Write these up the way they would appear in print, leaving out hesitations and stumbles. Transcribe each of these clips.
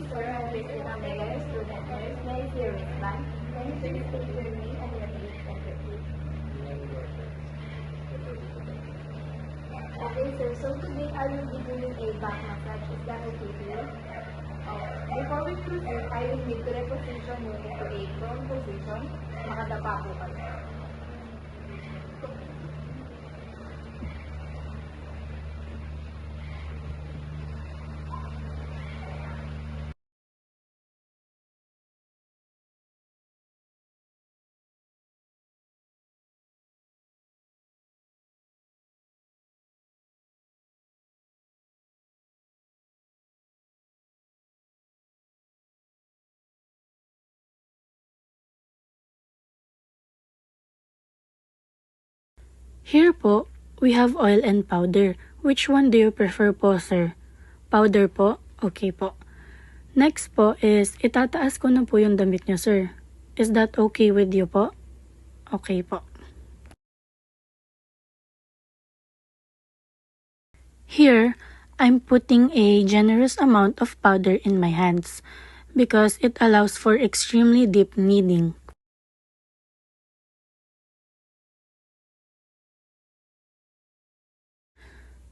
Sir, I'm Christina Miller, student nurse. May I see your wristband? Can you please state your name and your age and repeat? Okay, sir. So today I will be doing a back massage. Is that okay with you? Before we proceed, I will need to reposition you into a prone position. Makadapa po kayo. Here po, we have oil and powder. Which one do you prefer po, sir? Powder po? Okay po. Next po is, itataas ko na po yung damit niyo, sir. Is that okay with you po? Okay po. Here, I'm putting a generous amount of powder in my hands because it allows for extremely deep kneading.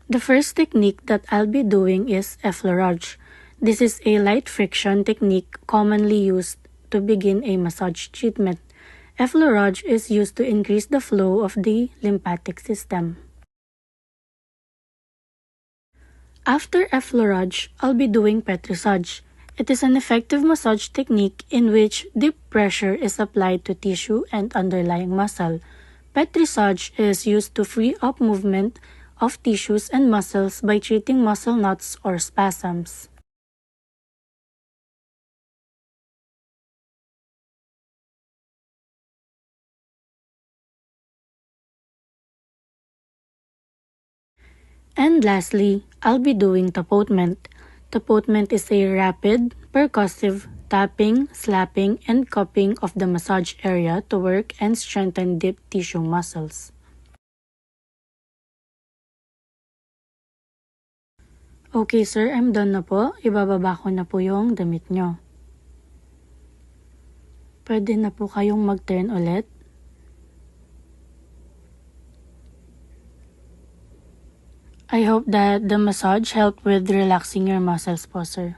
The first technique that I'll be doing is effleurage. This is a light friction technique commonly used to begin a massage treatment. Effleurage is used to increase the flow of the lymphatic system. After effleurage, I'll be doing petrissage. It is an effective massage technique in which deep pressure is applied to tissue and underlying muscle. Petrissage is used to free up movement of tissues and muscles by treating muscle knots or spasms. And lastly, I'll be doing tapotement. Tapotement is a rapid, percussive tapping, slapping, and cupping of the massage area to work and strengthen deep tissue muscles. Okay sir, I'm done na po. Ibababa ko na po yung damit nyo. Pwede na po kayong mag-turn ulit. I hope that the massage helped with relaxing your muscles po, sir.